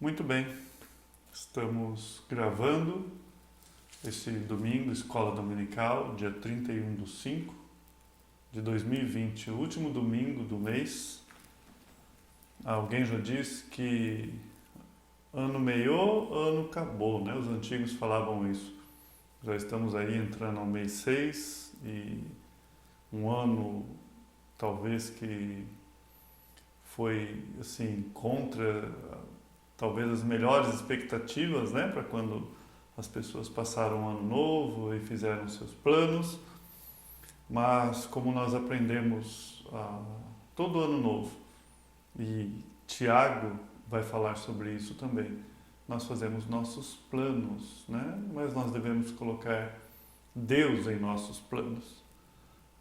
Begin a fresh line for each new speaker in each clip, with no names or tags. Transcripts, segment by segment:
Muito bem, estamos gravando esse domingo, Escola Dominical, dia 31/5 de 2020, o último domingo do mês. Alguém já disse que ano meiou, ano acabou, né? Os antigos falavam isso. Já estamos aí entrando ao mês 6 e um ano talvez que foi assim contra talvez as melhores expectativas, né, para quando as pessoas passaram um ano novo e fizeram seus planos, mas como nós aprendemos todo ano novo, e Tiago vai falar sobre isso também, nós fazemos nossos planos, né, mas nós devemos colocar Deus em nossos planos.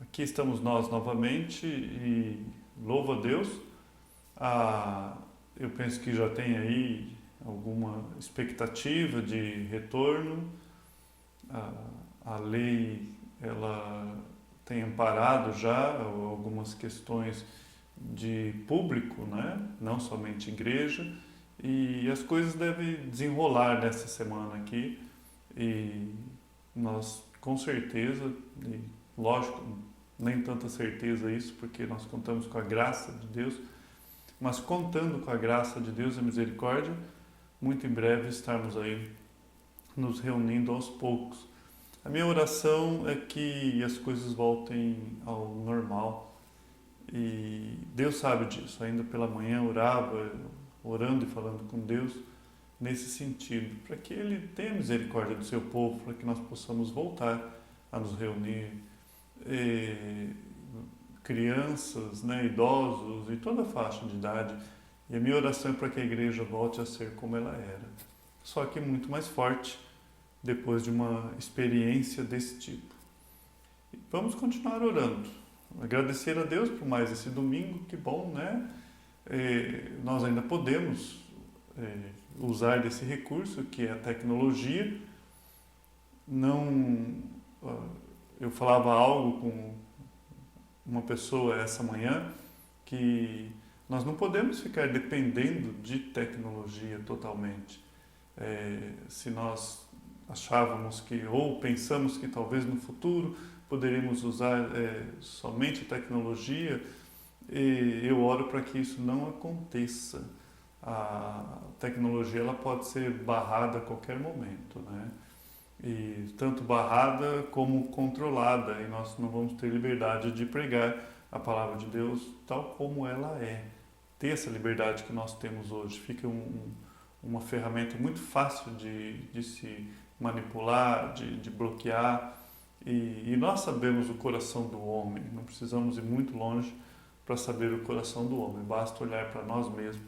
Aqui estamos nós novamente e louvo a Deus. Eu penso que já tem aí alguma expectativa de retorno. A lei ela tem amparado já algumas questões de público, né? Não somente igreja, e as coisas devem desenrolar nessa semana aqui e nós com certeza, e lógico, nem tanta certeza isso, porque nós contamos com a graça de Deus, mas contando com a graça de Deus e a misericórdia, muito em breve estarmos aí nos reunindo aos poucos. A minha oração é que as coisas voltem ao normal e Deus sabe disso. Ainda pela manhã orava, orando e falando com Deus nesse sentido, para que Ele tenha misericórdia do seu povo, para que nós possamos voltar a nos reunir. Crianças, né, idosos e toda a faixa de idade. E a minha oração é para que a igreja volte a ser como ela era. Só que muito mais forte depois de uma experiência desse tipo. E vamos continuar orando. Agradecer a Deus por mais esse domingo, que bom, né? Nós ainda podemos usar desse recurso que é a tecnologia. Não, eu falava algo com uma pessoa essa manhã que nós não podemos ficar dependendo de tecnologia totalmente. Se nós achávamos que, ou pensamos que talvez no futuro poderíamos usar somente tecnologia, eu oro para que isso não aconteça. A tecnologia ela pode ser barrada a qualquer momento, né? E tanto barrada como controlada, e nós não vamos ter liberdade de pregar a palavra de Deus tal como ela é. Ter essa liberdade que nós temos hoje fica uma ferramenta muito fácil de se manipular, de bloquear, e nós sabemos o coração do homem, não precisamos ir muito longe para saber o coração do homem, basta olhar para nós mesmos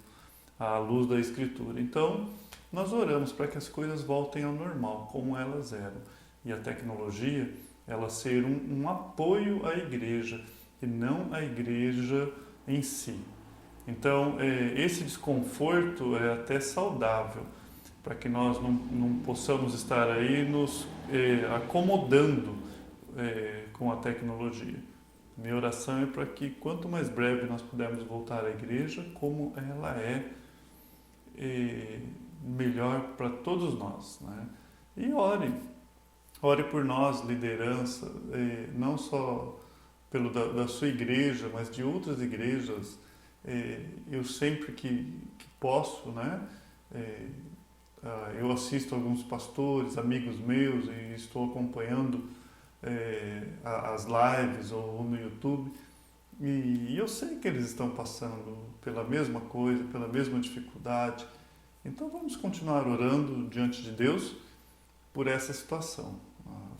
à luz da Escritura. Então, nós oramos para que as coisas voltem ao normal, como elas eram. E a tecnologia, ela ser um apoio à igreja, e não a igreja em si. Então, esse desconforto é até saudável, para que nós não possamos estar aí nos acomodando com a tecnologia. Minha oração é para que, quanto mais breve nós pudermos voltar à igreja, como ela é, melhor para todos nós, né? E ore por nós, liderança, não só da sua igreja, mas de outras igrejas. Eu sempre que posso, né? Eu assisto a alguns pastores, amigos meus, e estou acompanhando as lives ou no YouTube, e eu sei que eles estão passando pela mesma coisa, pela mesma dificuldade. Então vamos continuar orando diante de Deus por essa situação.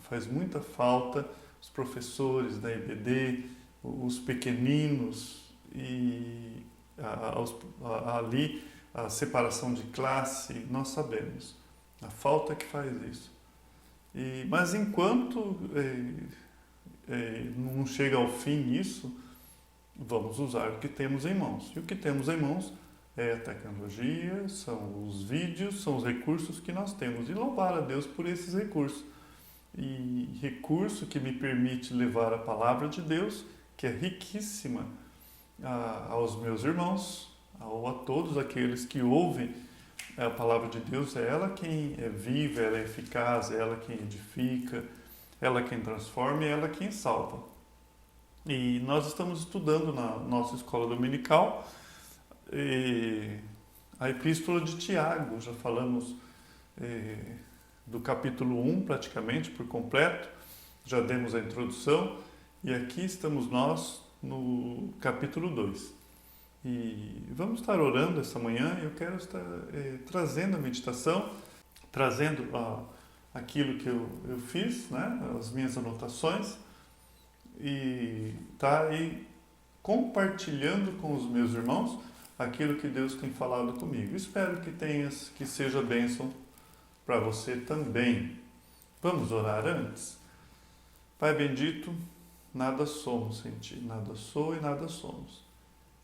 Faz muita falta os professores da IBD, os pequeninos, e ali a separação de classe, nós sabemos a falta que faz isso. Mas enquanto não chega ao fim isso, vamos usar o que temos em mãos. E o que temos em mãos é a tecnologia, são os vídeos, são os recursos que nós temos. E louvar a Deus por esses recursos. E recurso que me permite levar a palavra de Deus, que é riquíssima, aos meus irmãos, ou a todos aqueles que ouvem A palavra de Deus é ela quem é viva, ela é eficaz, é ela quem edifica, ela quem transforma e ela quem salva. E nós estamos estudando na nossa escola dominical a Epístola de Tiago. Já falamos do capítulo 1 praticamente por completo, já demos a introdução e aqui estamos nós no capítulo 2. E vamos estar orando essa manhã. Eu quero estar trazendo a meditação, trazendo aquilo que eu fiz, né, as minhas anotações, e tá aí compartilhando com os meus irmãos aquilo que Deus tem falado comigo. Espero que seja bênção para você também. Vamos orar antes? Pai bendito, nada somos sem Ti, nada sou e nada somos.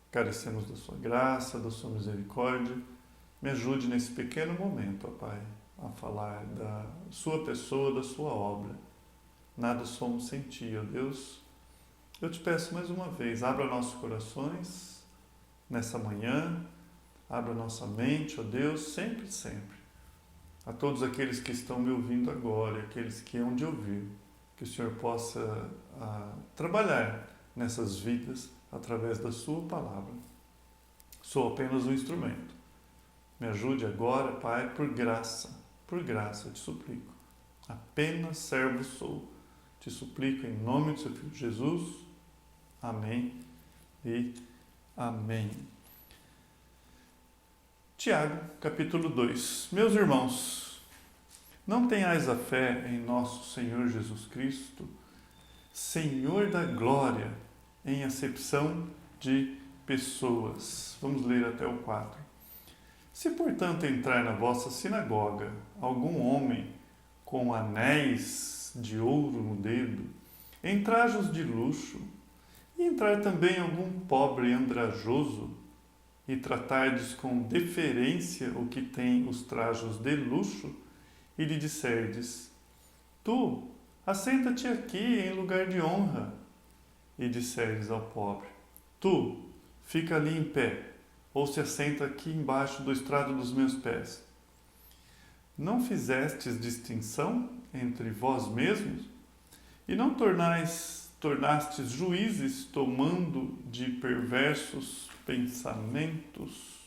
Carecemos da Sua graça, da Sua misericórdia. Me ajude nesse pequeno momento, ó Pai, a falar da Sua pessoa, da Sua obra. Nada somos sem Ti, ó Deus. Eu te peço mais uma vez, abra nossos corações nessa manhã, abra nossa mente, ó Deus, sempre, sempre. A todos aqueles que estão me ouvindo agora, aqueles que hão de ouvir, que o Senhor possa trabalhar nessas vidas através da Sua palavra. Sou apenas um instrumento. Me ajude agora, Pai, por graça, eu te suplico. Apenas servo sou. Te suplico em nome do Seu Filho Jesus. Amém e amém. Tiago, capítulo 2. Meus irmãos, não tenhais a fé em nosso Senhor Jesus Cristo, Senhor da glória, em acepção de pessoas. Vamos ler até o 4. Se, portanto, entrar na vossa sinagoga algum homem com anéis de ouro no dedo, em trajos de luxo, e entrar também algum pobre andrajoso, e tratardes com deferência o que tem os trajos de luxo, e lhe disserdes: Tu, assenta-te aqui em lugar de honra. E disserdes ao pobre: Tu, fica ali em pé, ou se assenta aqui embaixo do estrado dos meus pés. Não fizestes distinção entre vós mesmos? E não tornastes juízes tomando de perversos pensamentos?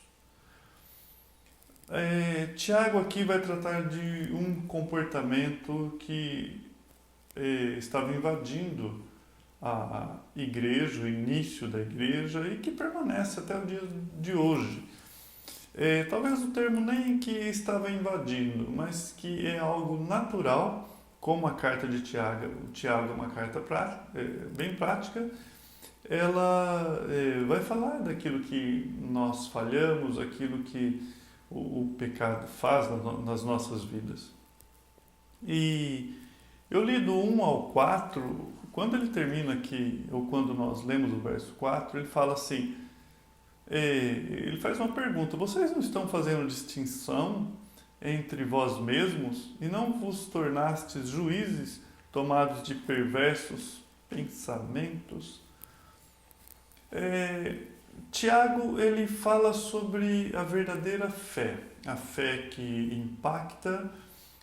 Tiago aqui vai tratar de um comportamento que estava invadindo a igreja, o início da igreja, e que permanece até o dia de hoje. Talvez o termo nem que estava invadindo, mas que é algo natural, como a carta de Tiago. O Tiago é uma carta bem prática. Ela vai falar daquilo que nós falhamos, aquilo que o pecado faz nas nossas vidas. E eu li do 1 ao 4, quando ele termina aqui, ou quando nós lemos o verso 4, ele fala assim, ele faz uma pergunta: vocês não estão fazendo distinção entre vós mesmos e não vos tornastes juízes tomados de perversos pensamentos? Tiago, ele fala sobre a verdadeira fé, a fé que impacta,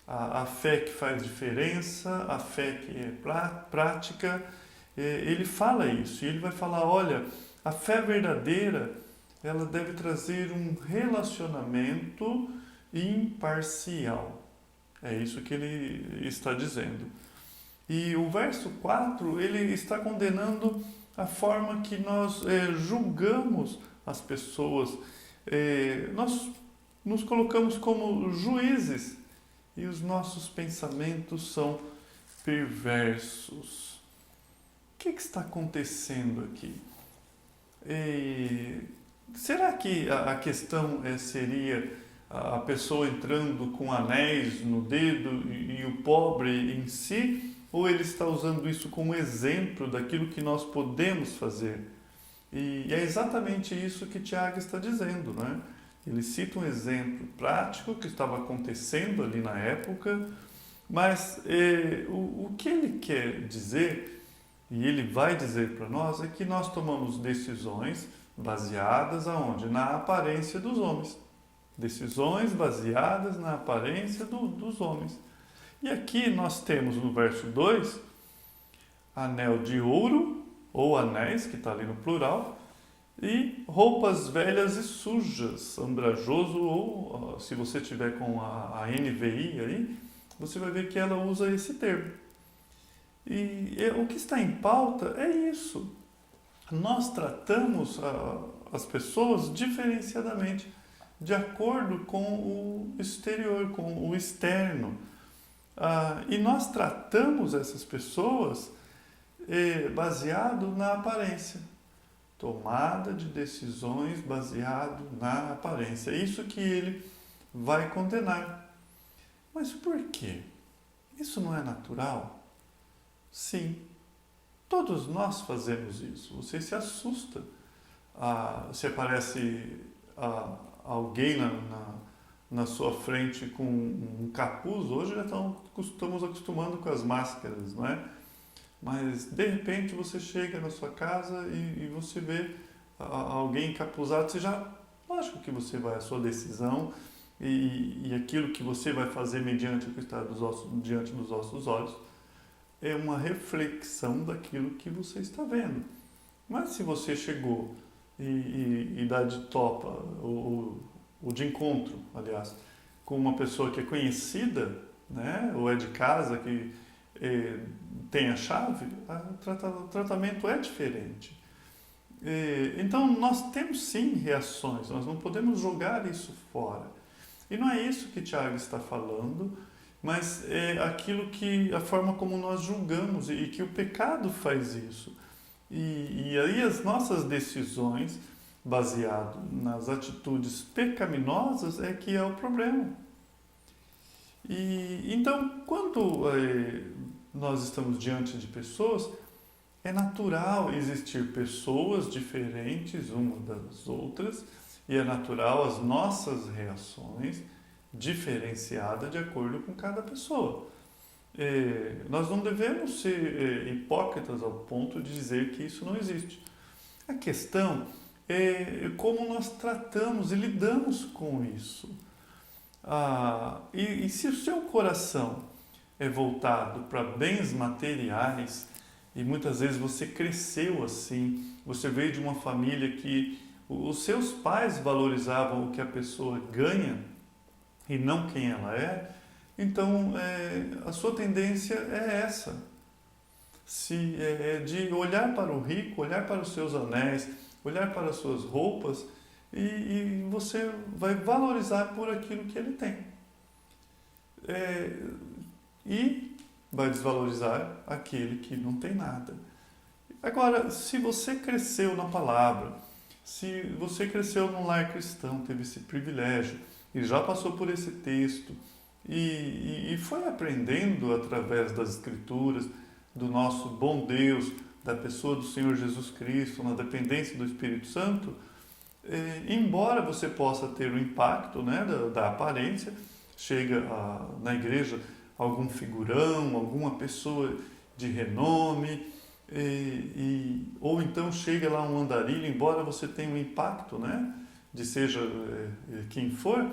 a fé que faz diferença, a fé que é prática. Ele fala isso, e ele vai falar: olha, a fé verdadeira, ela deve trazer um relacionamento imparcial. É isso que ele está dizendo. E o verso 4, ele está condenando a forma que nós julgamos as pessoas. Nós nos colocamos como juízes e os nossos pensamentos são perversos. O que está acontecendo aqui? Será que a questão seria a pessoa entrando com anéis no dedo e o pobre em si? Ou ele está usando isso como exemplo daquilo que nós podemos fazer? E é exatamente isso que Tiago está dizendo, né? Ele cita um exemplo prático que estava acontecendo ali na época, mas o que ele quer dizer, e ele vai dizer para nós, é que nós tomamos decisões baseadas aonde? Na aparência dos homens. Decisões baseadas na aparência dos homens. E aqui nós temos no verso 2, anel de ouro, ou anéis, que está ali no plural, e roupas velhas e sujas, andrajoso, ou se você tiver com a NVI aí, você vai ver que ela usa esse termo. E o que está em pauta é isso. Nós tratamos as pessoas diferenciadamente, de acordo com o exterior, com o externo. E nós tratamos essas pessoas baseado na aparência. Tomada de decisões baseado na aparência. É isso que ele vai condenar. Mas por quê? Isso não é natural? Sim. Todos nós fazemos isso. Você se assusta. Se aparece alguém na sua frente com um capuz, hoje já estamos acostumando com as máscaras, não é? Mas de repente você chega na sua casa e você vê alguém encapuzado, lógico que você vai, a sua decisão e aquilo que você vai fazer mediante o que está diante dos vossos olhos é uma reflexão daquilo que você está vendo. Mas se você chegou e dá de topa, ou de encontro, aliás, com uma pessoa que é conhecida, né, ou é de casa, que tem a chave, o tratamento é diferente. Então, nós temos sim reações, nós não podemos jogar isso fora. E não é isso que Tiago está falando, mas é a forma como nós julgamos e que o pecado faz isso. E aí as nossas decisões, baseado nas atitudes pecaminosas, é que é o problema. Então, quando nós estamos diante de pessoas, é natural existir pessoas diferentes umas das outras e é natural as nossas reações diferenciadas de acordo com cada pessoa. Nós não devemos ser hipócritas ao ponto de dizer que isso não existe. A questão é como nós tratamos e lidamos com isso. E se o seu coração é voltado para bens materiais, e muitas vezes você cresceu assim, você veio de uma família que os seus pais valorizavam o que a pessoa ganha e não quem ela é, então a sua tendência é essa. De olhar para o rico, olhar para os seus anéis, olhar para as suas roupas e você vai valorizar por aquilo que ele tem. E vai desvalorizar aquele que não tem nada. Agora, se você cresceu na palavra, se você cresceu num lar cristão, teve esse privilégio e já passou por esse texto e foi aprendendo através das Escrituras, do nosso bom Deus, da pessoa do Senhor Jesus Cristo, na dependência do Espírito Santo, embora você possa ter o impacto, né, da aparência, chega na igreja algum figurão, alguma pessoa de renome, ou então chega lá um andarilho, embora você tenha um impacto, né, de seja quem for,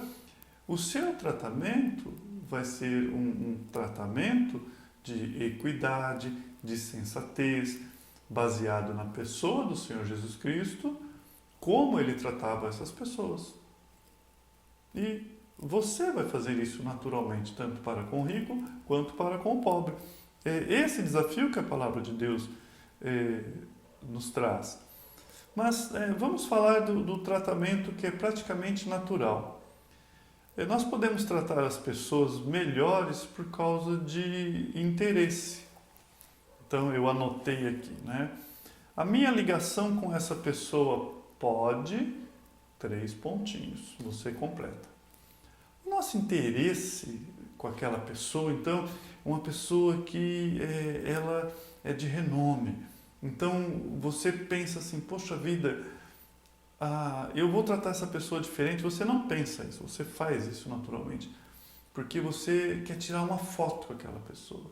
o seu tratamento vai ser um tratamento de equidade, de sensatez, baseado na pessoa do Senhor Jesus Cristo, como ele tratava essas pessoas. E você vai fazer isso naturalmente, tanto para com o rico quanto para com o pobre. É esse desafio que a palavra de Deus nos traz. Mas vamos falar do tratamento que é praticamente natural. Nós podemos tratar as pessoas melhores por causa de interesse. Então eu anotei aqui, né? A minha ligação com essa pessoa pode, 3 pontinhos, você completa. O nosso interesse com aquela pessoa, então, uma pessoa que ela é de renome. Então você pensa assim, poxa vida, eu vou tratar essa pessoa diferente. Você não pensa isso, você faz isso naturalmente, porque você quer tirar uma foto com aquela pessoa,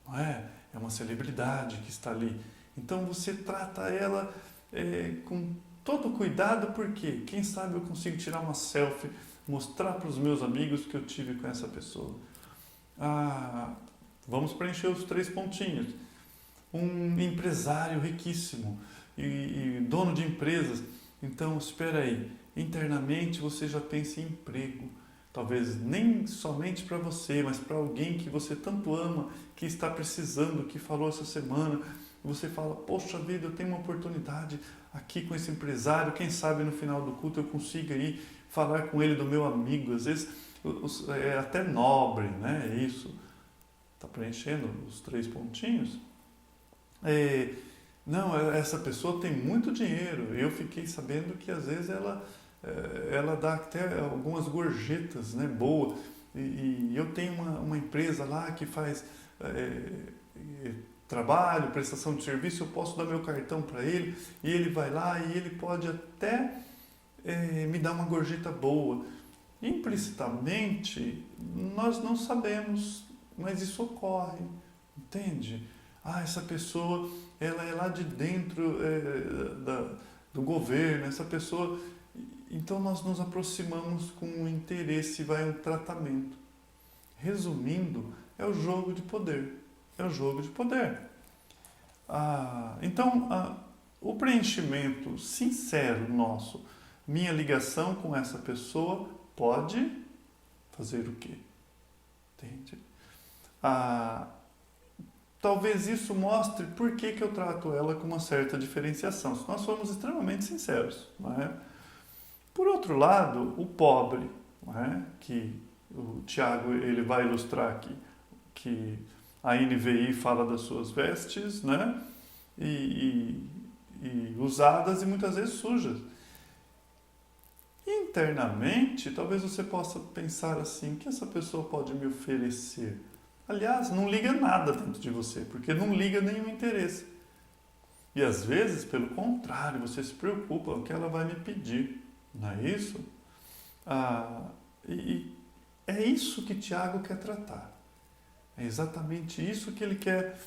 não é? É uma celebridade que está ali. Então você trata ela com todo cuidado, porque quem sabe eu consigo tirar uma selfie mostrar para os meus amigos que eu tive com essa pessoa. Vamos preencher os 3 pontinhos. Um empresário riquíssimo e dono de empresas. Então, espera aí, internamente você já pensa em emprego. Talvez nem somente para você, mas para alguém que você tanto ama, que está precisando, que falou essa semana. Você fala, poxa vida, eu tenho uma oportunidade aqui com esse empresário, quem sabe no final do culto eu consiga ir falar com ele do meu amigo. Às vezes é até nobre, né? Isso. Está preenchendo os 3 pontinhos. Não, essa pessoa tem muito dinheiro. Eu fiquei sabendo que às vezes ela dá até algumas gorjetas, né, boa. E eu tenho uma empresa lá que faz trabalho, prestação de serviço, eu posso dar meu cartão para ele e ele vai lá e ele pode até me dar uma gorjeta boa. Implicitamente, nós não sabemos, mas isso ocorre, entende? Essa pessoa, ela é lá de dentro do governo, essa pessoa... Então nós nos aproximamos com um interesse, vai um tratamento. Resumindo, é o jogo de poder. É o jogo de poder. Então, o preenchimento sincero nosso, minha ligação com essa pessoa pode fazer o quê? Entende? Talvez isso mostre por que eu trato ela com uma certa diferenciação, se nós formos extremamente sinceros, não é? Por outro lado, o pobre, não é? Que o Tiago ele vai ilustrar aqui, que a NVI fala das suas vestes, né? E usadas e muitas vezes sujas. Internamente, talvez você possa pensar assim, o que essa pessoa pode me oferecer? Aliás, não liga nada dentro de você, porque não liga nenhum interesse. E às vezes, pelo contrário, você se preocupa com o que ela vai me pedir. Não é isso? E é isso que Tiago quer tratar. É exatamente isso que ele quer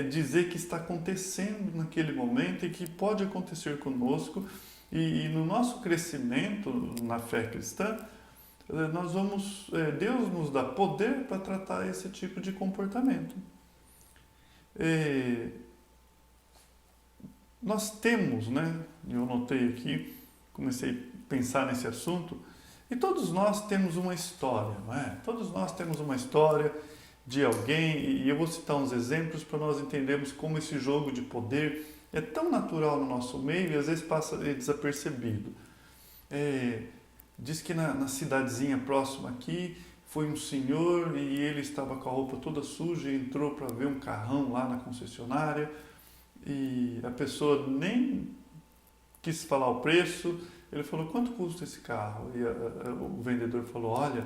dizer que está acontecendo naquele momento e que pode acontecer conosco. E no nosso crescimento na fé cristã, Deus nos dá poder para tratar esse tipo de comportamento. Nós temos, né? Eu notei aqui, comecei a pensar nesse assunto, e todos nós temos uma história, não é? Todos nós temos uma história de alguém, e eu vou citar uns exemplos para nós entendermos como esse jogo de poder é tão natural no nosso meio e às vezes passa desapercebido. Diz que na cidadezinha próxima aqui foi um senhor e ele estava com a roupa toda suja e entrou para ver um carrão lá na concessionária e a pessoa nem quis falar o preço. Ele falou, quanto custa esse carro? E o vendedor falou, olha,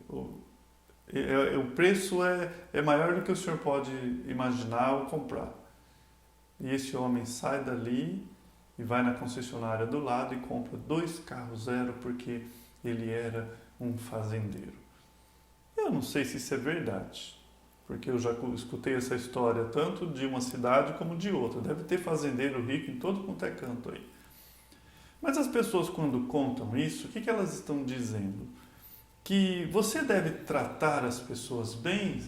o preço é maior do que o senhor pode imaginar ou comprar. E esse homem sai dali e vai na concessionária do lado e compra 2 carros zero porque ele era um fazendeiro. Eu não sei se isso é verdade, porque eu já escutei essa história tanto de uma cidade como de outra. Deve ter fazendeiro rico em todo quanto é canto aí. Mas as pessoas, quando contam isso, o que elas estão dizendo? Que você deve tratar as pessoas bem,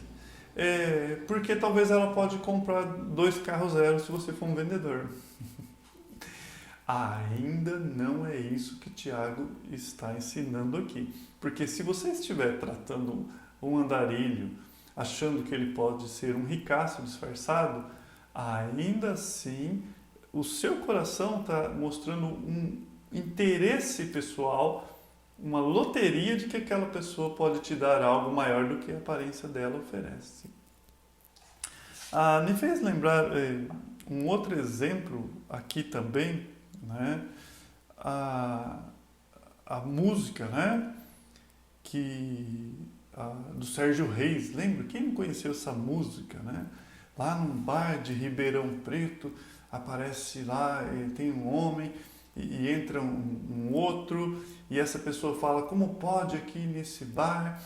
porque talvez ela pode comprar 2 carros zero se você for um vendedor. Ainda não é isso que Tiago está ensinando aqui. Porque se você estiver tratando um andarilho, achando que ele pode ser um ricaço disfarçado, ainda assim o seu coração está mostrando um interesse pessoal, uma loteria de que aquela pessoa pode te dar algo maior do que a aparência dela oferece. Me fez lembrar um outro exemplo aqui também, né? A música, né? Do Sérgio Reis, lembra? Quem não conheceu essa música, né? Lá num bar de Ribeirão Preto, aparece lá, tem um homem e entra um outro e essa pessoa fala, como pode aqui nesse bar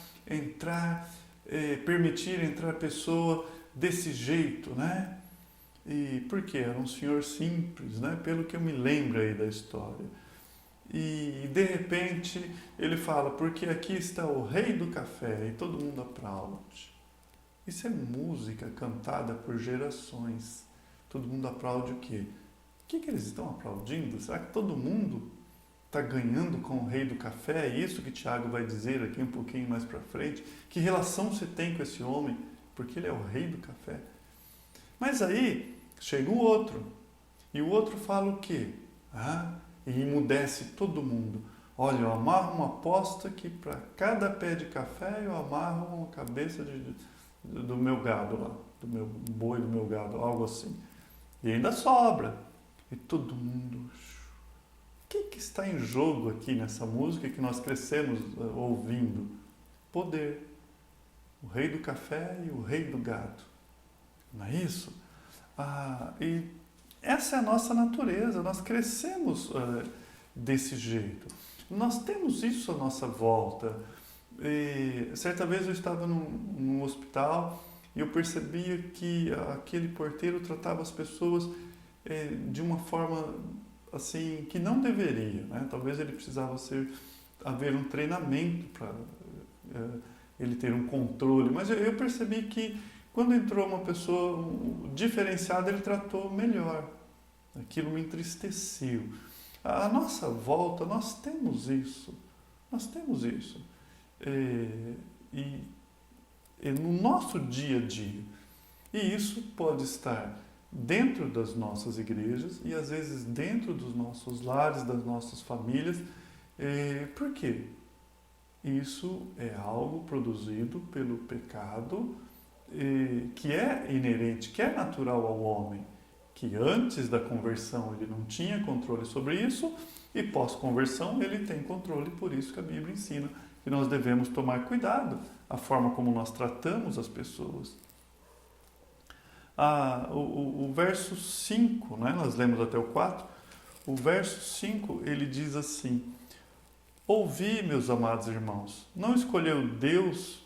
permitir entrar pessoa desse jeito, né? E por quê? Era um senhor simples, né? Pelo que eu me lembro aí da história. e de repente ele fala, porque aqui está o rei do café, e todo mundo aplaude. Isso é música cantada por gerações. Todo mundo aplaude o quê? O que eles estão aplaudindo? Será que todo mundo está ganhando com o rei do café? É isso que Tiago vai dizer aqui um pouquinho mais para frente. Que relação você tem com esse homem? Porque ele é o rei do café. Mas aí chega o outro. E o outro fala o quê? E emudece todo mundo. Olha, eu amarro uma aposta que para cada pé de café eu amarro uma cabeça do meu gado lá. Do meu boi, do meu gado, algo assim. E ainda sobra. E todo mundo... O que está em jogo aqui nessa música que nós crescemos ouvindo? Poder. O rei do café e o rei do gado. Não é isso? E essa é a nossa natureza. Nós crescemos desse jeito. Nós temos isso à nossa volta. E, certa vez eu estava num hospital e eu percebia que aquele porteiro tratava as pessoas de uma forma assim que não deveria, né? Talvez ele precisava haver um treinamento para ele ter um controle, mas eu percebi que quando entrou uma pessoa diferenciada, ele tratou melhor. Aquilo me entristeceu. À nossa volta, nós temos isso. Nós temos isso. E no nosso dia a dia. E isso pode estar dentro das nossas igrejas e às vezes dentro dos nossos lares, das nossas famílias. Por quê? Isso é algo produzido pelo pecado que é inerente, que é natural ao homem, que antes da conversão ele não tinha controle sobre isso e pós-conversão ele tem controle, por isso que a Bíblia ensina que nós devemos tomar cuidado a forma como nós tratamos as pessoas. O verso 5, né? Nós lemos até o 4, o verso 5 ele diz assim: ouvi, meus amados irmãos, não escolheu Deus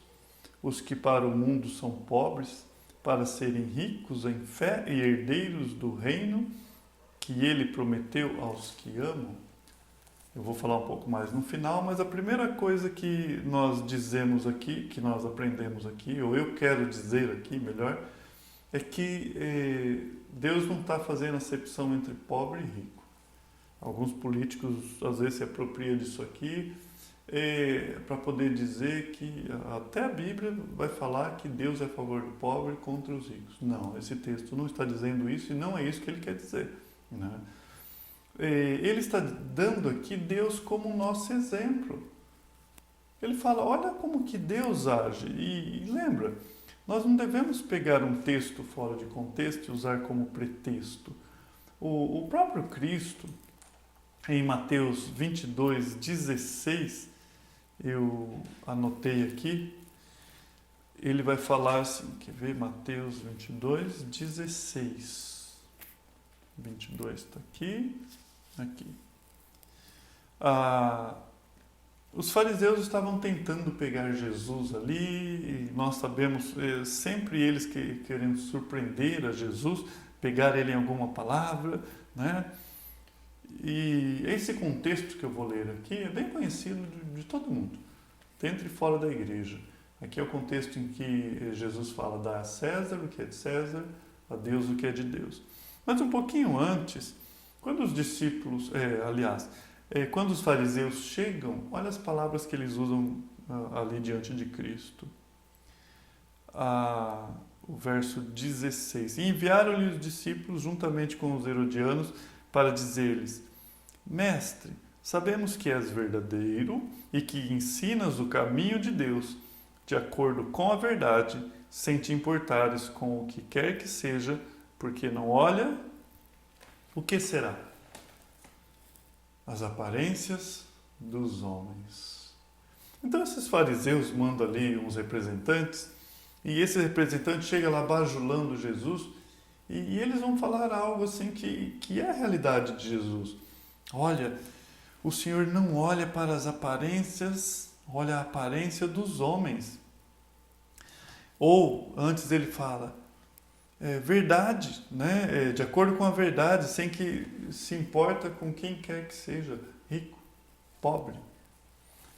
os que para o mundo são pobres, para serem ricos em fé e herdeiros do reino que ele prometeu aos que amam? Eu vou falar um pouco mais no final, mas a primeira coisa que nós dizemos aqui, que nós aprendemos aqui, ou eu quero dizer aqui melhor, é que Deus não está fazendo acepção entre pobre e rico. Alguns políticos às vezes se apropriam disso aqui para poder dizer que até a Bíblia vai falar que Deus é a favor do pobre contra os ricos. Não, esse texto não está dizendo isso e não é isso que ele quer dizer, né? Ele está dando aqui Deus como nosso exemplo. Ele fala, olha como que Deus age. E lembra, nós não devemos pegar um texto fora de contexto e usar como pretexto. O próprio Cristo, em Mateus 22:16, eu anotei aqui, ele vai falar assim, quer ver? Mateus 22:16. 22 está aqui. Os fariseus estavam tentando pegar Jesus ali, e nós sabemos, sempre eles querendo surpreender a Jesus, pegar ele em alguma palavra, né? E esse contexto que eu vou ler aqui é bem conhecido de todo mundo, dentro e fora da igreja. Aqui é o contexto em que Jesus fala: dá a César o que é de César, a Deus o que é de Deus. Mas um pouquinho antes, quando os discípulos, quando os fariseus chegam, olha as palavras que eles usam ali diante de Cristo. O verso 16. E enviaram-lhe os discípulos juntamente com os herodianos para dizer-lhes: Mestre, sabemos que és verdadeiro e que ensinas o caminho de Deus, de acordo com a verdade, sem te importares com o que quer que seja, porque não olha o que será? As aparências dos homens. Então esses fariseus mandam ali uns representantes, e esse representante chega lá bajulando Jesus, e eles vão falar algo assim que é a realidade de Jesus. Olha, o Senhor não olha para as aparências, olha a aparência dos homens. Ou, antes ele fala, verdade, né? De acordo com a verdade, sem que se importa com quem quer que seja rico. pobre.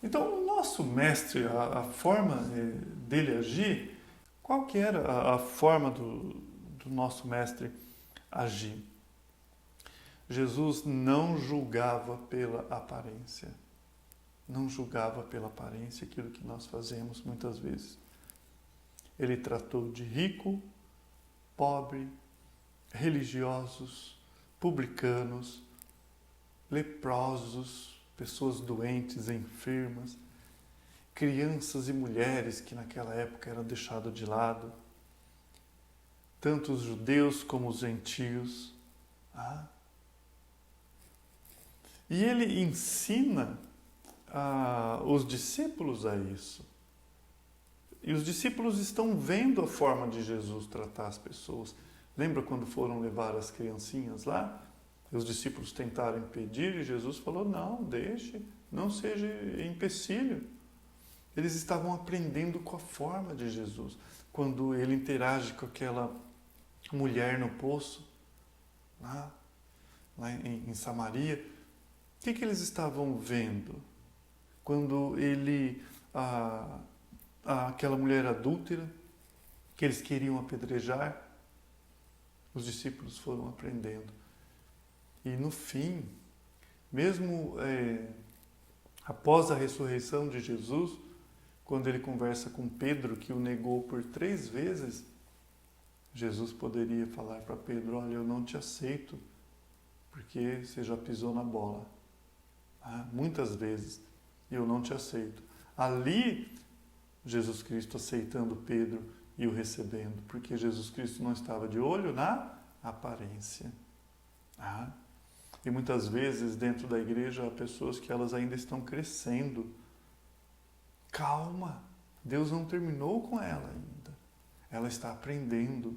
Então, o nosso mestre, a forma dele agir, qual que era a forma do nosso mestre agir? Jesus não julgava pela aparência. Não julgava pela aparência aquilo que nós fazemos muitas vezes. Ele tratou de rico, pobre, religiosos, publicanos, leprosos, pessoas doentes, enfermas, crianças e mulheres que naquela época eram deixadas de lado, tanto os judeus como os gentios. E ele ensina os discípulos a isso. E os discípulos estão vendo a forma de Jesus tratar as pessoas. Lembra quando foram levar as criancinhas lá? Os discípulos tentaram impedir e Jesus falou, não, deixe, não seja empecilho. Eles estavam aprendendo com a forma de Jesus. Quando ele interage com aquela mulher no poço, lá em Samaria, o que eles estavam vendo? Quando ele, aquela mulher adúltera, que eles queriam apedrejar, os discípulos foram aprendendo. E no fim, mesmo após a ressurreição de Jesus, quando ele conversa com Pedro, que o negou por 3 vezes, Jesus poderia falar para Pedro, olha, eu não te aceito, porque você já pisou na bola. Muitas vezes, eu não te aceito. Ali, Jesus Cristo aceitando Pedro e o recebendo, porque Jesus Cristo não estava de olho na aparência. E muitas vezes dentro da igreja há pessoas que elas ainda estão crescendo. Calma, Deus não terminou com ela ainda. Ela está aprendendo.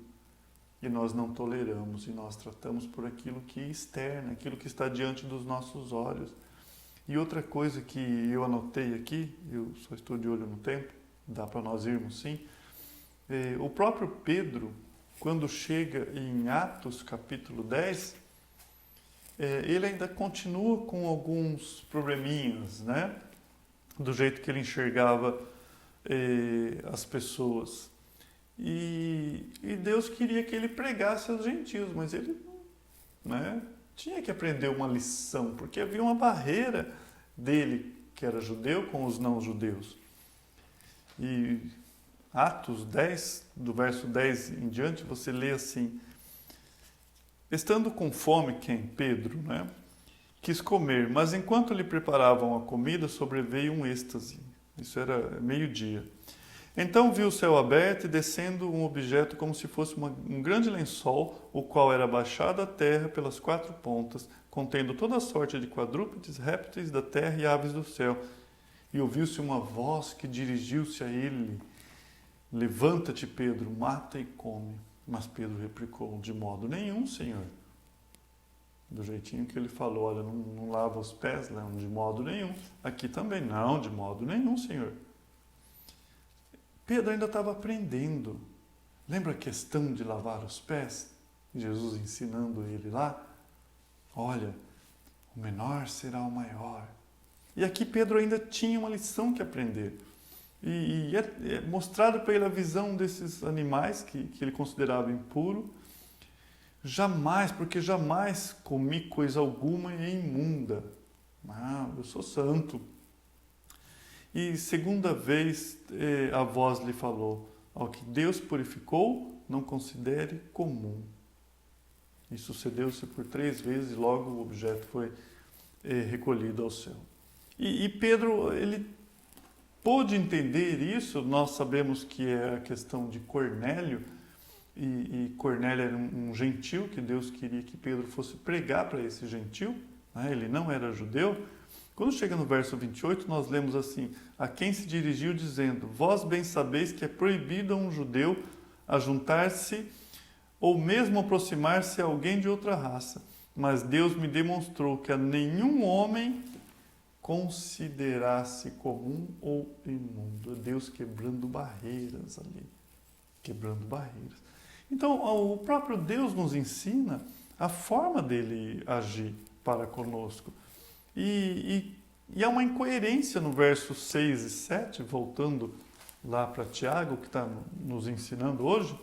E nós não toleramos, e nós tratamos por aquilo que é externo, aquilo que está diante dos nossos olhos. E outra coisa que eu anotei aqui, eu só estou de olho no tempo, dá para nós irmos sim. O próprio Pedro, quando chega em Atos capítulo 10, ele ainda continua com alguns probleminhas, né? Do jeito que ele enxergava as pessoas. E Deus queria que ele pregasse aos gentios, mas ele tinha que aprender uma lição, porque havia uma barreira dele, que era judeu, com os não-judeus. E Atos 10, do verso 10 em diante, você lê assim, estando com fome, Pedro, quis comer, mas enquanto lhe preparavam a comida, sobreveio um êxtase. Isso era meio-dia. Então viu o céu aberto e descendo um objeto como se fosse um grande lençol, o qual era baixado à terra pelas 4 pontas, contendo toda a sorte de quadrúpedes, répteis da terra e aves do céu. E ouviu-se uma voz que dirigiu-se a ele, levanta-te, Pedro, mata e come. Mas Pedro replicou, de modo nenhum, Senhor. Do jeitinho que ele falou, olha, não lava os pés, não, de modo nenhum. Aqui também, não, de modo nenhum, Senhor. Pedro ainda estava aprendendo. Lembra a questão de lavar os pés? Jesus ensinando ele lá. Olha, o menor será o maior. E aqui Pedro ainda tinha uma lição que aprender. E é mostrado para ele a visão desses animais que ele considerava impuro. Porque jamais comi coisa alguma e imunda. Eu sou santo. E segunda vez a voz lhe falou, ao que Deus purificou, não considere comum. E sucedeu-se por 3 vezes e logo o objeto foi recolhido ao céu. E Pedro, ele pôde entender isso. Nós sabemos que é a questão de Cornélio, e Cornélio era um gentil, que Deus queria que Pedro fosse pregar para esse gentil, ele não era judeu. Quando chega no verso 28, nós lemos assim, a quem se dirigiu dizendo, vós bem sabeis que é proibido a um judeu ajuntar-se ou mesmo aproximar-se a alguém de outra raça, mas Deus me demonstrou que a nenhum homem considerasse comum ou imundo. Deus quebrando barreiras ali, quebrando barreiras. Então, o próprio Deus nos ensina a forma dele agir para conosco. E E há uma incoerência no verso 6 e 7, voltando lá para Tiago, que está nos ensinando hoje.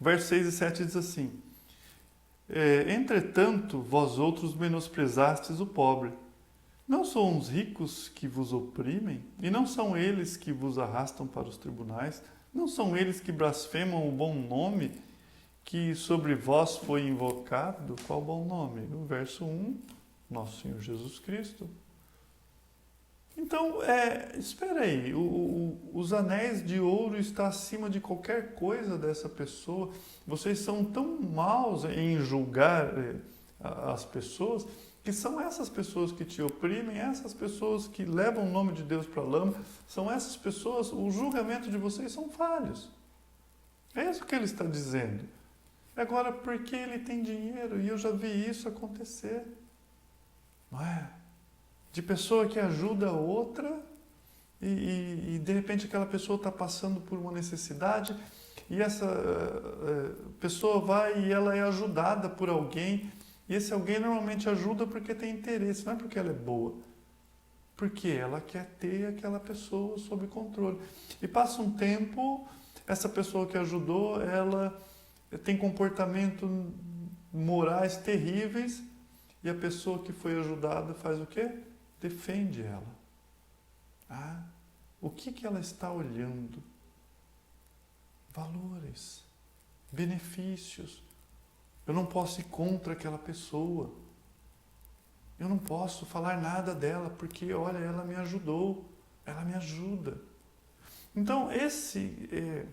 Verso 6 e 7 diz assim: entretanto, vós outros menosprezastes o pobre. Não são os ricos que vos oprimem? E não são eles que vos arrastam para os tribunais? Não são eles que blasfemam o bom nome que sobre vós foi invocado? Qual bom nome? O verso 1, nosso Senhor Jesus Cristo. Então, espera aí, os anéis de ouro estão acima de qualquer coisa dessa pessoa. Vocês são tão maus em julgar as pessoas, que são essas pessoas que te oprimem, essas pessoas que levam o nome de Deus para a lama, são essas pessoas, o julgamento de vocês são falhos. É isso que ele está dizendo. Agora, porque ele tem dinheiro, e eu já vi isso acontecer, não é? De pessoa que ajuda a outra e de repente aquela pessoa está passando por uma necessidade e essa pessoa vai e ela é ajudada por alguém e esse alguém normalmente ajuda porque tem interesse, não é porque ela é boa, porque ela quer ter aquela pessoa sob controle. E passa um tempo, essa pessoa que ajudou, ela tem comportamentos morais terríveis e a pessoa que foi ajudada faz o quê? Defende ela. O que ela está olhando? Valores, benefícios. Eu não posso ir contra aquela pessoa. Eu não posso falar nada dela, porque, olha, ela me ajudou, ela me ajuda. Então, esse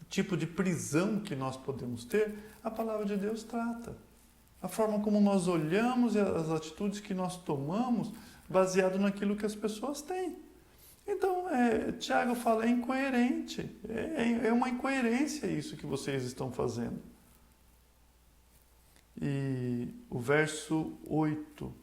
tipo de prisão que nós podemos ter, a palavra de Deus trata. A forma como nós olhamos e as atitudes que nós tomamos, baseado naquilo que as pessoas têm. Então, Tiago fala, é incoerente. É uma incoerência isso que vocês estão fazendo. E o verso 8.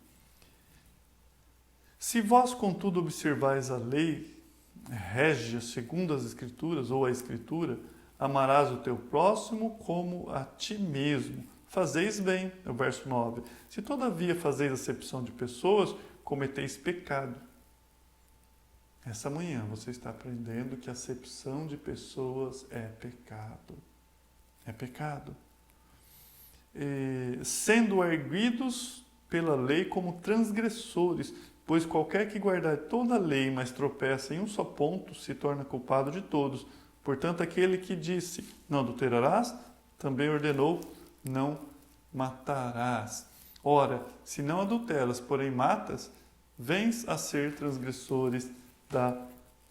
Se vós, contudo, observais a lei, régia segundo as Escrituras, ou a Escritura, amarás o teu próximo como a ti mesmo. Fazeis bem, é o verso 9. Se todavia fazeis acepção de pessoas, cometeis pecado. Essa manhã você está aprendendo que a acepção de pessoas é pecado. É pecado. Sendo arguidos pela lei como transgressores, pois qualquer que guardar toda a lei, mas tropeça em um só ponto, se torna culpado de todos. Portanto, aquele que disse, não adulterarás, também ordenou, não matarás. Ora, se não adulteras, porém matas, vens a ser transgressores da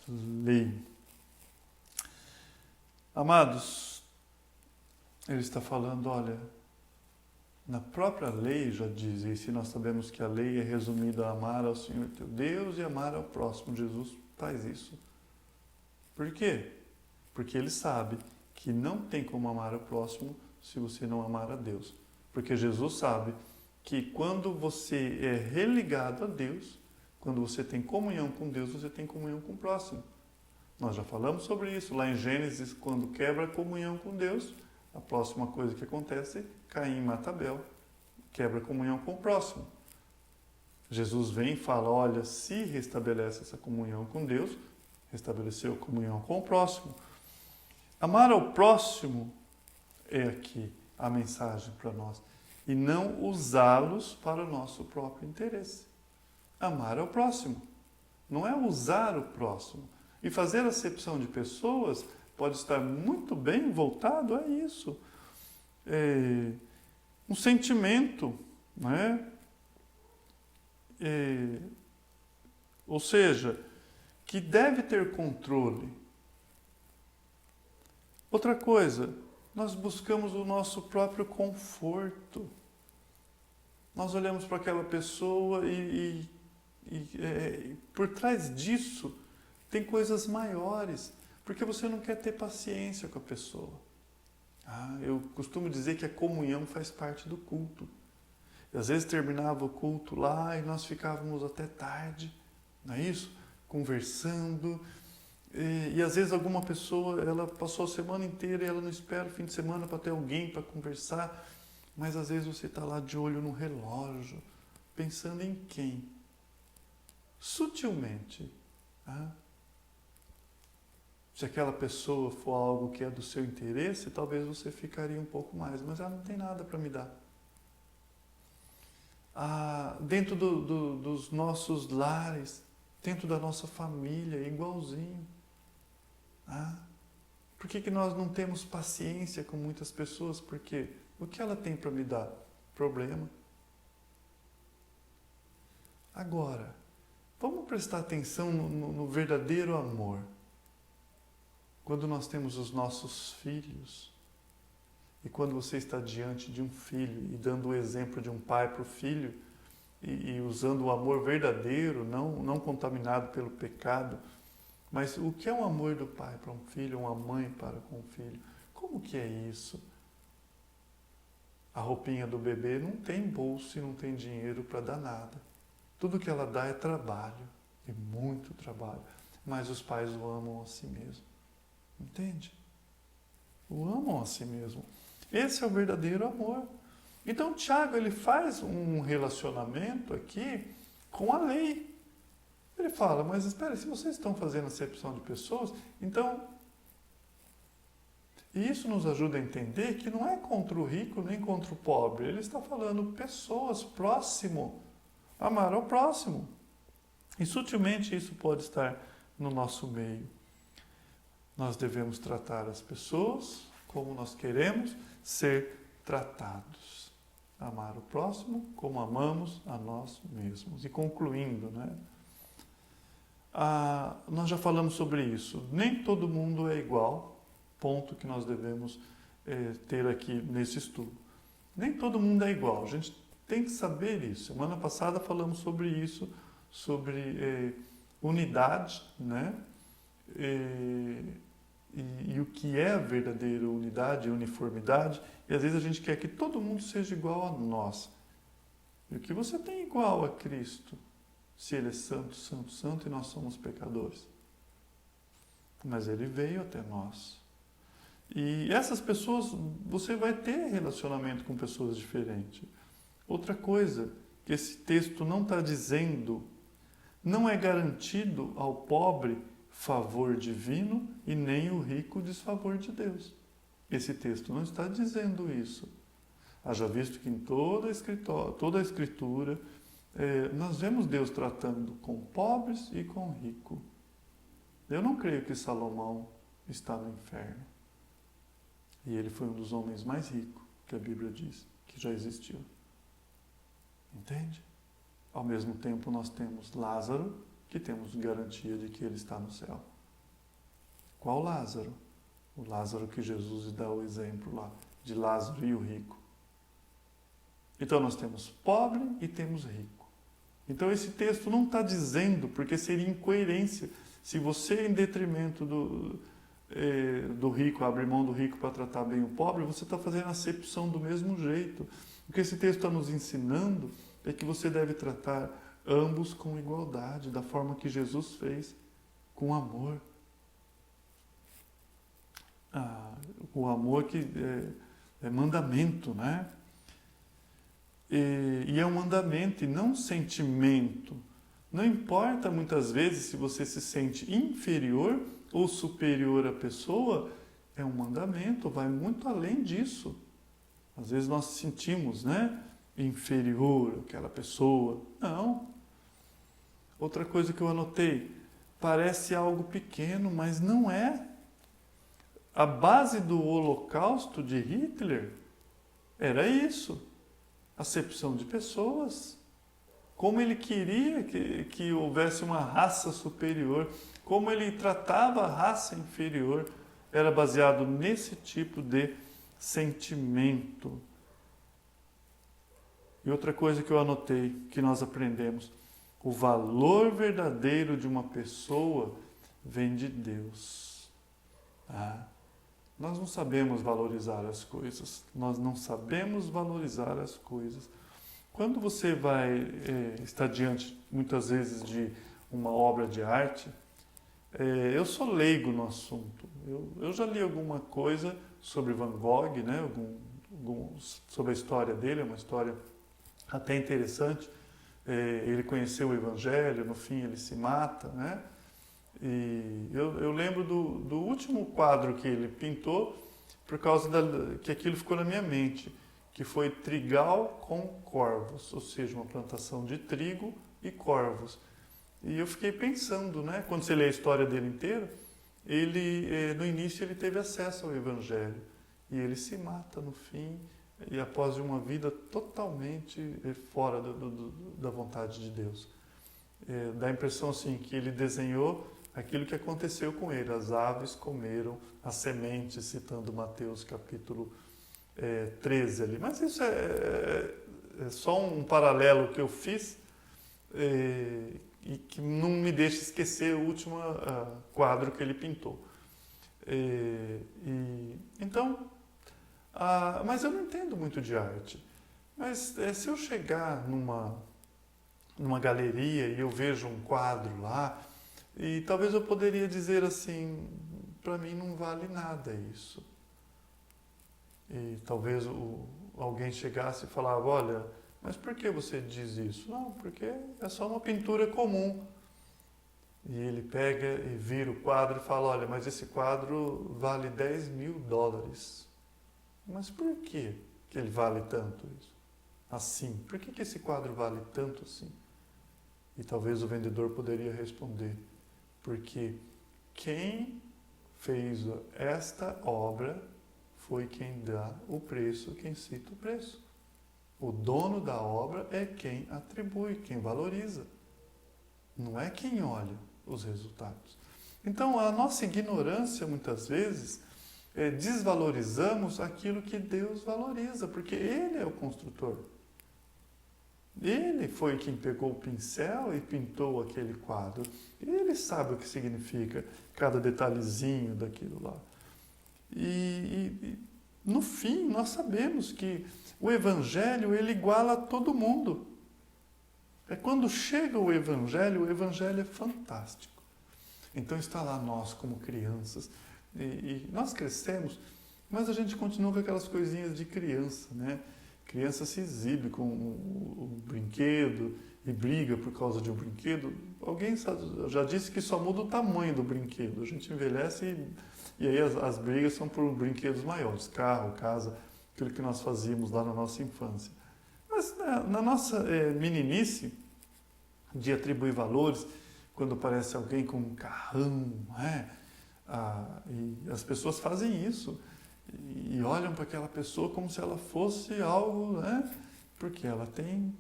lei. Amados, ele está falando, olha, na própria lei já diz, e se nós sabemos que a lei é resumida a amar ao Senhor teu Deus e amar ao próximo, Jesus faz isso. Por quê? Porque ele sabe que não tem como amar o próximo se você não amar a Deus. Porque Jesus sabe que quando você é religado a Deus, quando você tem comunhão com Deus, você tem comunhão com o próximo. Nós já falamos sobre isso. Lá em Gênesis, quando quebra a comunhão com Deus, a próxima coisa que acontece, Caim mata Abel, quebra a comunhão com o próximo. Jesus vem e fala, olha, se restabelece essa comunhão com Deus, restabeleceu a comunhão com o próximo. Amar ao próximo é aqui a mensagem para nós. E não usá-los para o nosso próprio interesse. Amar ao próximo. Não é usar o próximo. E fazer acepção de pessoas pode estar muito bem voltado a isso. Um sentimento, né? Ou seja, que deve ter controle. Outra coisa, nós buscamos o nosso próprio conforto. Nós olhamos para aquela pessoa e por trás disso tem coisas maiores, porque você não quer ter paciência com a pessoa. Eu costumo dizer que a comunhão faz parte do culto. E às vezes terminava o culto lá e nós ficávamos até tarde, não é isso? Conversando. E às vezes alguma pessoa, ela passou a semana inteira e ela não espera o fim de semana para ter alguém para conversar, mas às vezes você está lá de olho no relógio, pensando em quem? sutilmente. Tá? Se aquela pessoa for algo que é do seu interesse, talvez você ficaria um pouco mais, mas ela não tem nada para me dar. Dentro dos nossos lares, dentro da nossa família, igualzinho. Por que nós não temos paciência com muitas pessoas? Porque o que ela tem para me dar? Problema. Agora, vamos prestar atenção no verdadeiro amor. Quando nós temos os nossos filhos, e quando você está diante de um filho e dando o exemplo de um pai para o filho, e usando o amor verdadeiro, não contaminado pelo pecado, mas o que é um amor do pai para um filho, uma mãe para com um filho? Como que é isso? A roupinha do bebê não tem bolso e não tem dinheiro para dar nada. Tudo que ela dá é trabalho, e muito trabalho. Mas os pais o amam a si mesmo. Entende? O amam a si mesmo. Esse é o verdadeiro amor. Então, Tiago, ele faz um relacionamento aqui com a lei. Ele fala, mas espera, se vocês estão fazendo acepção de pessoas, então... E isso nos ajuda a entender que não é contra o rico nem contra o pobre. Ele está falando pessoas, próximo. Amar ao próximo. E sutilmente isso pode estar no nosso meio. Nós devemos tratar as pessoas como nós queremos ser tratados. Amar o próximo como amamos a nós mesmos. E concluindo, nós já falamos sobre isso. Nem todo mundo é igual, ponto que nós devemos ter aqui nesse estudo. Nem todo mundo é igual, a gente tem que saber isso. Semana passada falamos sobre isso, sobre unidade, E o que é a verdadeira unidade e uniformidade, e às vezes a gente quer que todo mundo seja igual a nós. E o que você tem igual a Cristo, se Ele é santo, santo, santo, e nós somos pecadores? Mas Ele veio até nós. E essas pessoas, você vai ter relacionamento com pessoas diferentes. Outra coisa que esse texto não está dizendo, não é garantido ao pobre favor divino e nem o rico desfavor de Deus. Esse texto não está dizendo isso. Haja visto que em toda a Escritura nós vemos Deus tratando com pobres e com rico. Eu não creio que Salomão está no inferno. E ele foi um dos homens mais ricos, que a Bíblia diz, que já existiu. Entende? Ao mesmo tempo nós temos Lázaro, que temos garantia de que ele está no céu. Qual Lázaro? O Lázaro que Jesus dá o exemplo lá, de Lázaro e o rico. Então nós temos pobre e temos rico. Então esse texto não está dizendo, porque seria incoerência, se você em detrimento do rico, abre mão do rico para tratar bem o pobre, você está fazendo acepção do mesmo jeito. O que esse texto está nos ensinando é que você deve tratar ambos com igualdade, da forma que Jesus fez, com amor. O amor que é mandamento, E é um mandamento e não um sentimento. Não importa muitas vezes se você se sente inferior ou superior à pessoa, é um mandamento, vai muito além disso. Às vezes nós sentimos, inferior àquela pessoa. Não. Outra coisa que eu anotei, parece algo pequeno, mas não é. A base do Holocausto de Hitler era isso, acepção de pessoas. Como ele queria que houvesse uma raça superior, como ele tratava a raça inferior, era baseado nesse tipo de sentimento. E outra coisa que eu anotei, que nós aprendemos, o valor verdadeiro de uma pessoa vem de Deus. Nós não sabemos valorizar as coisas. Nós não sabemos valorizar as coisas. Quando você vai estar diante, muitas vezes, de uma obra de arte, eu sou leigo no assunto. Eu já li alguma coisa sobre Van Gogh, sobre a história dele, é uma história até interessante. ele conheceu o Evangelho, no fim ele se mata, né? E eu lembro do último quadro que ele pintou, por causa que aquilo ficou na minha mente, que foi trigal com corvos, ou seja, uma plantação de trigo e corvos. E eu fiquei pensando, né? Quando você lê a história dele inteira, no início ele teve acesso ao Evangelho e ele se mata no fim, e após uma vida totalmente fora da vontade de Deus. Dá a impressão assim que ele desenhou aquilo que aconteceu com ele. As aves comeram as sementes, citando Mateus capítulo 13 ali. Mas isso é só um paralelo que eu fiz e que não me deixa esquecer o último quadro que ele pintou. Então, mas eu não entendo muito de arte. Mas se eu chegar numa galeria e eu vejo um quadro lá, e talvez eu poderia dizer assim, para mim não vale nada isso. E talvez alguém chegasse e falava, olha, mas por que você diz isso? Não, porque é só uma pintura comum. E ele pega e vira o quadro e fala, olha, mas esse quadro vale $10.000. Mas por que ele vale tanto isso? Assim? Por que esse quadro vale tanto assim? E talvez o vendedor poderia responder, porque quem fez esta obra foi quem dá o preço, quem cita o preço. O dono da obra é quem atribui, quem valoriza. Não é quem olha os resultados. Então, a nossa ignorância, muitas vezes, desvalorizamos aquilo que Deus valoriza, porque Ele é o construtor. Ele foi quem pegou o pincel e pintou aquele quadro. Ele sabe o que significa cada detalhezinho daquilo lá. E no fim, nós sabemos que o Evangelho, ele iguala a todo mundo. Quando chega o Evangelho é fantástico. Então está lá nós, como crianças, e nós crescemos, mas a gente continua com aquelas coisinhas de criança, né? Criança se exibe com um brinquedo e briga por causa de um brinquedo. Alguém já disse que só muda o tamanho do brinquedo. A gente envelhece e aí as brigas são por brinquedos maiores, carro, casa, aquilo que nós fazíamos lá na nossa infância. Mas na nossa meninice, de atribuir valores, quando aparece alguém com um carrão, né? E as pessoas fazem isso e olham para aquela pessoa como se ela fosse algo, né? Porque ela tem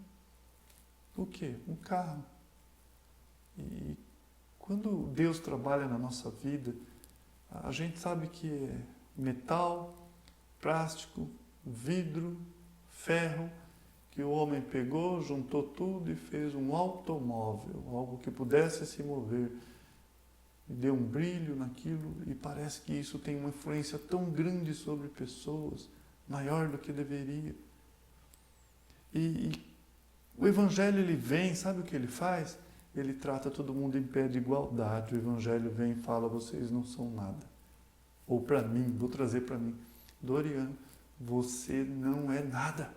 o quê? Um carro. E quando Deus trabalha na nossa vida, a gente sabe que é metal, plástico, vidro, ferro, que o homem pegou, juntou tudo e fez um automóvel, algo que pudesse se mover. E deu um brilho naquilo e parece que isso tem uma influência tão grande sobre pessoas, maior do que deveria. E o Evangelho, ele vem, sabe o que ele faz? Ele trata todo mundo em pé de igualdade. O Evangelho vem e fala, vocês não são nada. Ou para mim, vou trazer para mim, Dorian, você não é nada.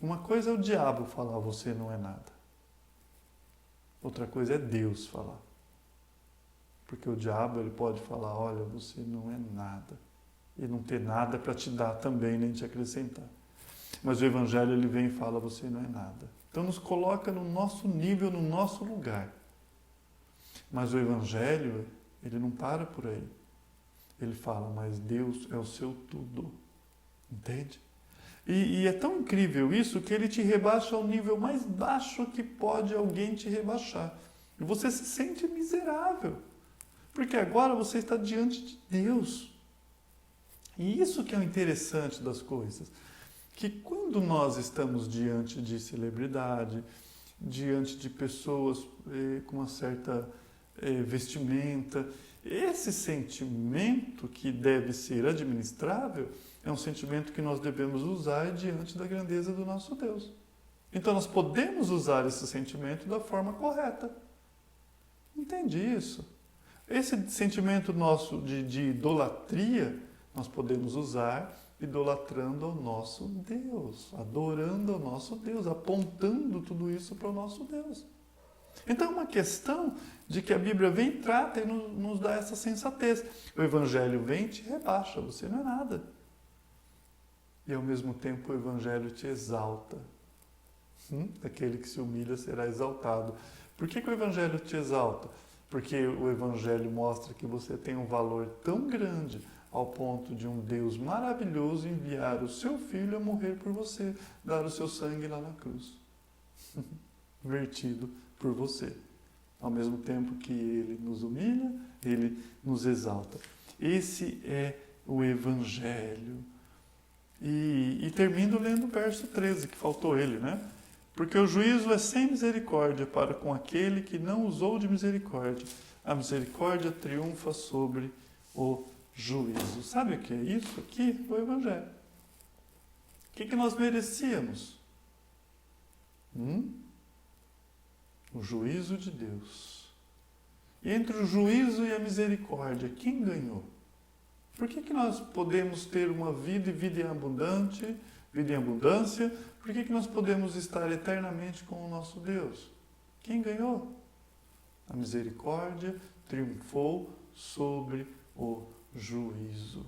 Uma coisa é o diabo falar, você não é nada. Outra coisa é Deus falar. Porque o diabo, ele pode falar, olha, você não é nada. E não ter nada para te dar também, nem te acrescentar. Mas o Evangelho, ele vem e fala, você não é nada. Então nos coloca no nosso nível, no nosso lugar. Mas o Evangelho, ele não para por aí. Ele fala, mas Deus é o seu tudo. Entende? E é tão incrível isso que ele te rebaixa ao nível mais baixo que pode alguém te rebaixar. E você se sente miserável. Porque agora você está diante de Deus. E isso que é o interessante das coisas. Que quando nós estamos diante de celebridade, diante de pessoas com uma certa vestimenta, esse sentimento que deve ser administrável é um sentimento que nós devemos usar diante da grandeza do nosso Deus. Então nós podemos usar esse sentimento da forma correta. Entende isso? Esse sentimento nosso de idolatria, nós podemos usar idolatrando ao nosso Deus, adorando ao nosso Deus, apontando tudo isso para o nosso Deus. Então é uma questão de que a Bíblia vem e trata e nos dá essa sensatez. O Evangelho vem e te rebaixa, você não é nada. E ao mesmo tempo o Evangelho te exalta. Aquele que se humilha será exaltado. Por que o Evangelho te exalta? Porque o Evangelho mostra que você tem um valor tão grande ao ponto de um Deus maravilhoso enviar o seu Filho a morrer por você, dar o seu sangue lá na cruz, vertido por você. Ao mesmo tempo que Ele nos humilha, Ele nos exalta. Esse é o Evangelho. E termino lendo o verso 13, que faltou ele, né? Porque o juízo é sem misericórdia para com aquele que não usou de misericórdia. A misericórdia triunfa sobre o juízo. Sabe o que é isso aqui? O Evangelho. O que nós merecíamos? O juízo de Deus. E entre o juízo e a misericórdia, quem ganhou? Por que nós podemos ter uma vida e vida em abundância? Por que nós podemos estar eternamente com o nosso Deus? Quem ganhou? A misericórdia triunfou sobre o juízo.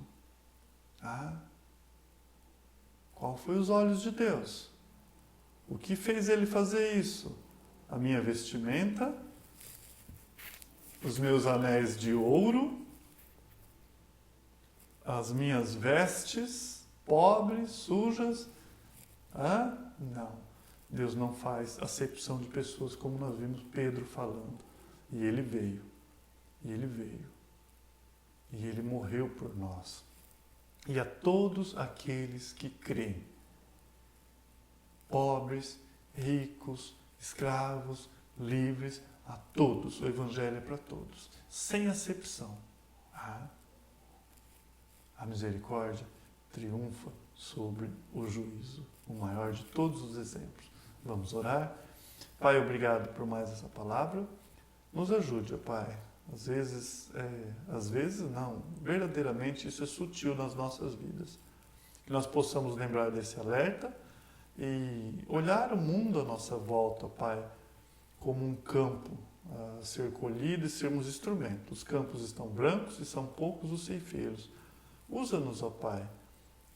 Qual foi os olhos de Deus? O que fez ele fazer isso? A minha vestimenta, os meus anéis de ouro, as minhas vestes pobres, sujas. Não. Deus não faz acepção de pessoas, como nós vimos Pedro falando. E ele veio. E ele veio. E ele morreu por nós. E a todos aqueles que creem, pobres, ricos, escravos, livres, a todos, o Evangelho é para todos, sem acepção. A misericórdia triunfa sobre o juízo, o maior de todos os exemplos. Vamos orar? Pai, obrigado por mais essa palavra. Nos ajude, ó Pai. Às vezes não, verdadeiramente isso é sutil nas nossas vidas. Que nós possamos lembrar desse alerta e olhar o mundo à nossa volta, Pai, como um campo a ser colhido e sermos instrumentos. Os campos estão brancos e são poucos os ceifeiros. Usa-nos, ó Pai.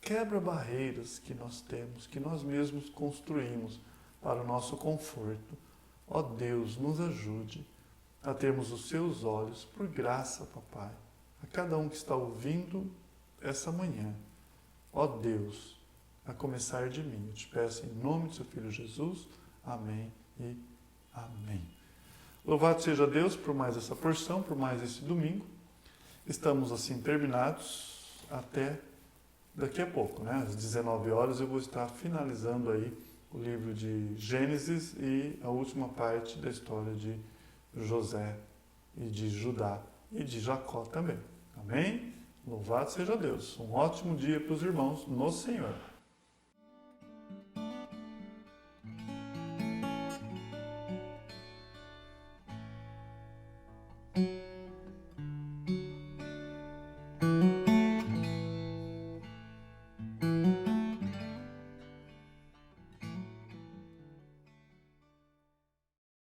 Quebra barreiras que nós temos, que nós mesmos construímos para o nosso conforto. Ó Deus, nos ajude a termos os seus olhos, por graça, papai, a cada um que está ouvindo essa manhã. Ó Deus, a começar de mim, eu te peço em nome do seu Filho Jesus. Amém e amém. Louvado seja Deus por mais essa porção, por mais esse domingo. Estamos assim terminados até daqui a pouco, né? Às 19 horas eu vou estar finalizando aí o livro de Gênesis e a última parte da história de José e de Judá e de Jacó também. Amém? Louvado seja Deus. Um ótimo dia para os irmãos no Senhor.